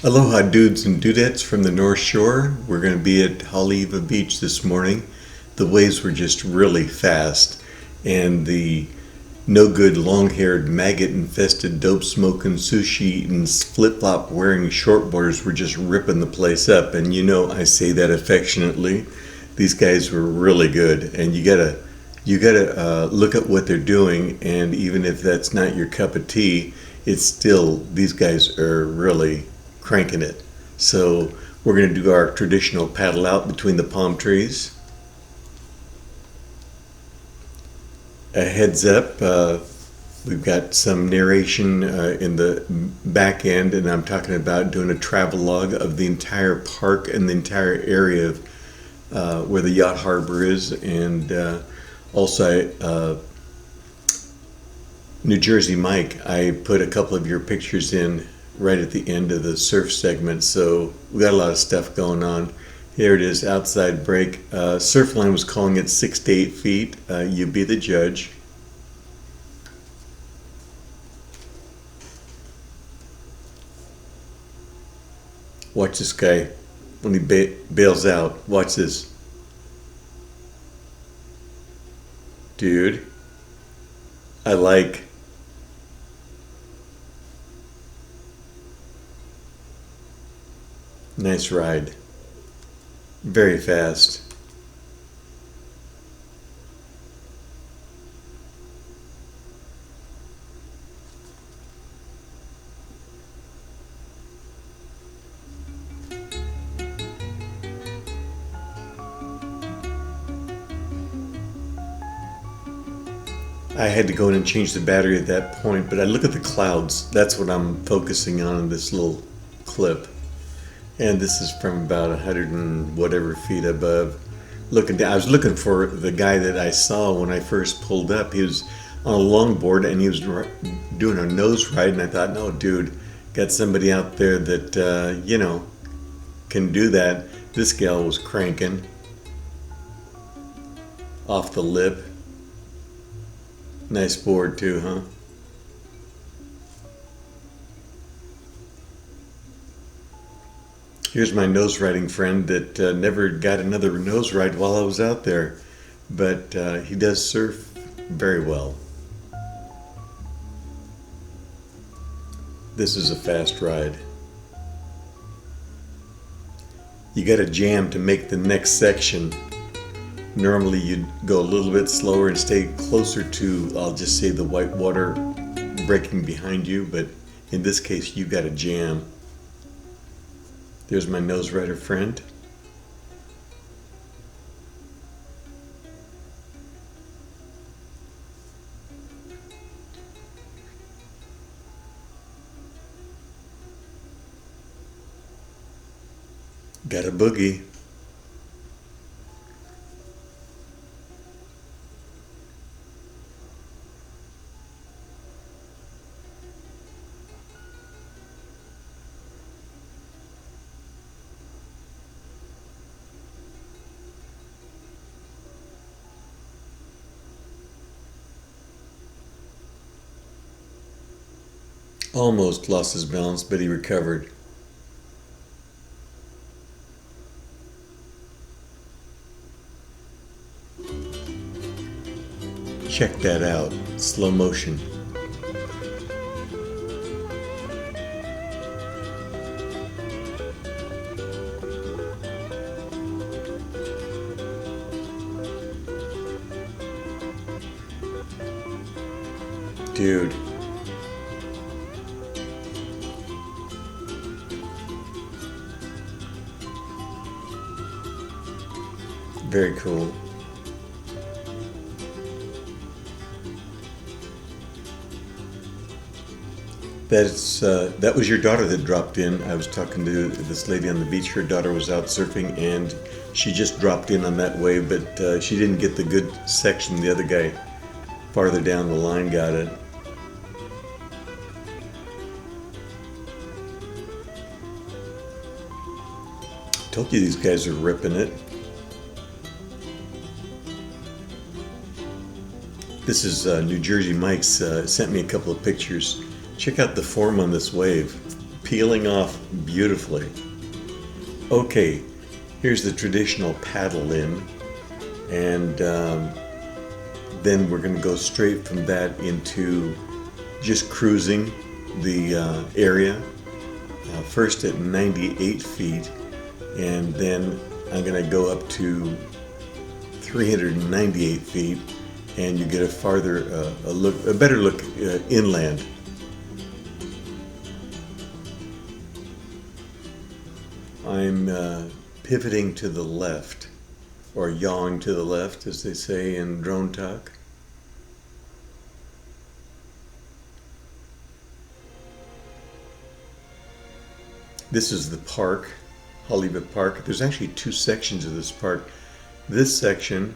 Aloha dudes and dudettes from the North Shore. We're going to be at Haleiwa Beach this morning. The waves were just really fast, and the no good long haired maggot infested dope smoking sushi eating flip flop wearing shortboarders were just ripping the place up. And you know I say that affectionately. These guys were really good, and you gotta look at what they're doing, and even if that's not your cup of tea, it's still these guys are really cranking it. So we're going to do our traditional paddle out between the palm trees. A heads up, we've got some narration in the back end, and I'm talking about doing a travel log of the entire park and the entire area of where the yacht harbor is, and also New Jersey Mike. I put a couple of your pictures in right at the end of the surf segment, so we got a lot of stuff going on. Here it is, outside break. Surfline was calling it 6 to 8 feet. You be the judge. Watch this guy when he bails out. Watch this. Dude, I like. Nice ride. Very fast. I had to go in and change the battery at that point, but I look at the clouds. That's what I'm focusing on in this little clip. And this is from about 100 and whatever feet above. Looking down, I was looking for the guy that I saw when I first pulled up. He was on a longboard and he was doing a nose ride, and I thought, no, dude, got somebody out there that can do that. This gal was cranking off the lip. Nice board too, huh? Here's my nose riding friend that never got another nose ride while I was out there, but he does surf very well. This is a fast ride. You got to jam to make the next section. Normally you'd go a little bit slower and stay closer to, I'll just say, the white water breaking behind you, but in this case you got to jam. There's my nose rider friend. Got a boogie. Almost lost his balance, but he recovered. Check that out. Slow motion. Dude. Very cool. That was your daughter that dropped in. I was talking to this lady on the beach. Her daughter was out surfing, and she just dropped in on that wave, but she didn't get the good section. The other guy farther down the line got it. Told you these guys are ripping it. This is New Jersey Mike's sent me a couple of pictures. Check out the form on this wave. peeling off beautifully. Okay, here's the traditional paddle in, and then we're going to go straight from that into just cruising the area, first at 98 feet, and then I'm going to go up to 398 feet, and you get a farther a better look inland. I'm pivoting to the left, or yawing to the left, as they say in drone talk. This is the park, Haleiwa Park. There's actually two sections of this park. This section,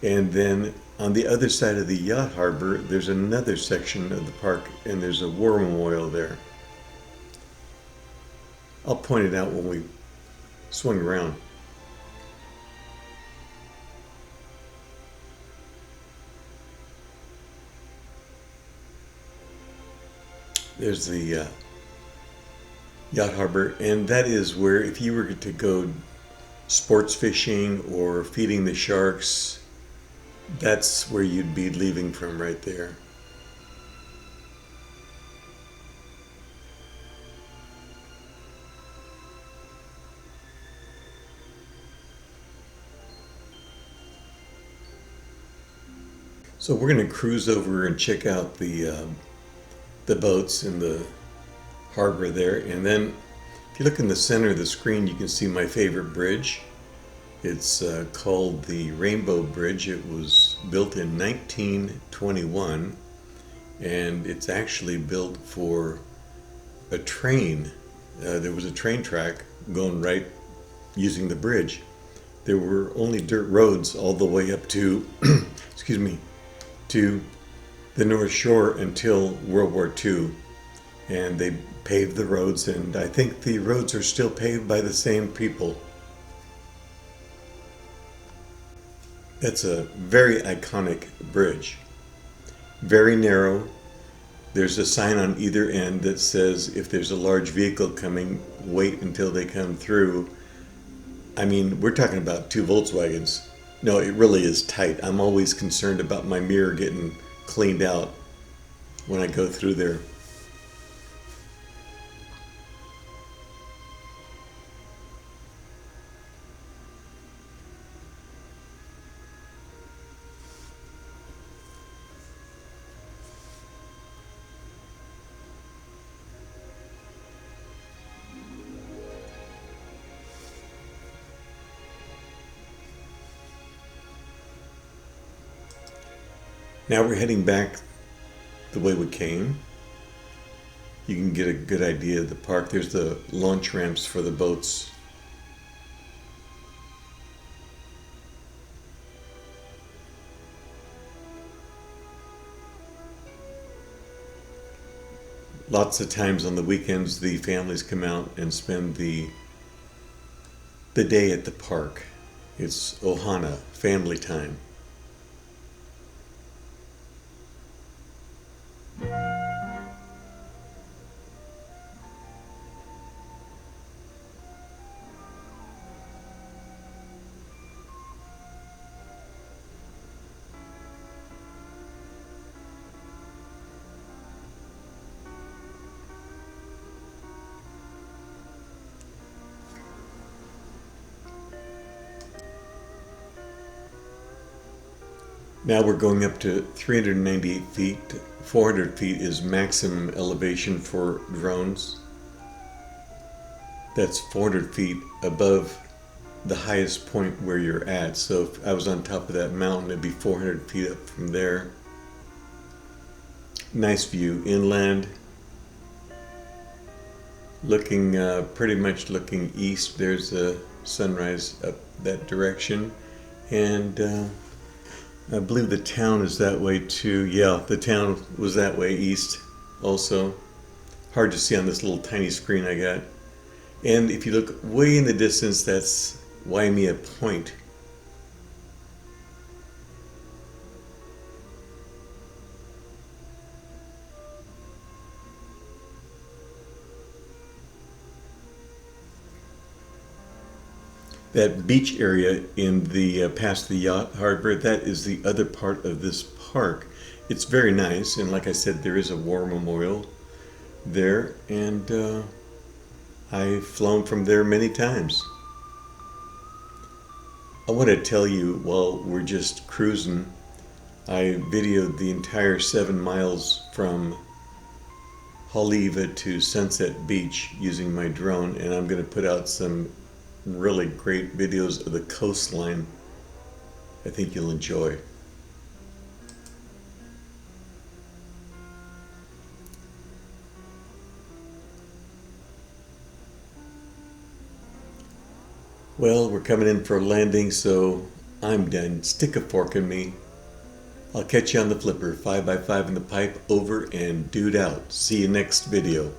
and then on the other side of the yacht harbor, there's another section of the park, and there's a war memorial there. I'll point it out when we swing around. There's the yacht harbor, and that is where, if you were to go sports fishing or feeding the sharks, that's where you'd be leaving from, right there. So we're going to cruise over and check out the boats in the harbor there, and then if you look in the center of the screen, you can see my favorite bridge. It's called the Rainbow Bridge. It was built in 1921, and it's actually built for a train. There was a train track going right using the bridge. There were only dirt roads all the way up to, excuse me, to the North Shore until World War II, and they paved the roads, and I think the roads are still paved by the same people. That's a very iconic bridge. Very narrow. There's a sign on either end that says if there's a large vehicle coming, wait until they come through. I mean, we're talking about two Volkswagens. No, it really is tight. I'm always concerned about my mirror getting cleaned out when I go through there. Now we're heading back the way we came. You can get a good idea of the park. There's the launch ramps for the boats. Lots of times on the weekends, the families come out and spend the day at the park. It's Ohana, family time. Now we're going up to 398 feet. 400 feet is maximum elevation for drones. That's 400 feet above the highest point where you're at. So if I was on top of that mountain, it'd be 400 feet up from there. Nice view inland. Looking pretty much looking east. There's a sunrise up that direction, and I believe the town is that way too. Yeah, the town was that way east also. Hard to see on this little tiny screen I got. And if you look way in the distance, that's Waimea Point. That beach area in the past the yacht harbor, that is the other part of this park. It's very nice, and like I said, there is a war memorial there, and I've flown from there many times. I want to tell you, while we're just cruising, I videoed the entire 7 miles from Haleiwa to Sunset Beach using my drone, and I'm going to put out some really great videos of the coastline I think you'll enjoy. Well, we're coming in for a landing, so I'm done. Stick a fork in me. I'll catch you on the flipper. 5x5 in the pipe, over and dude out. See you next video.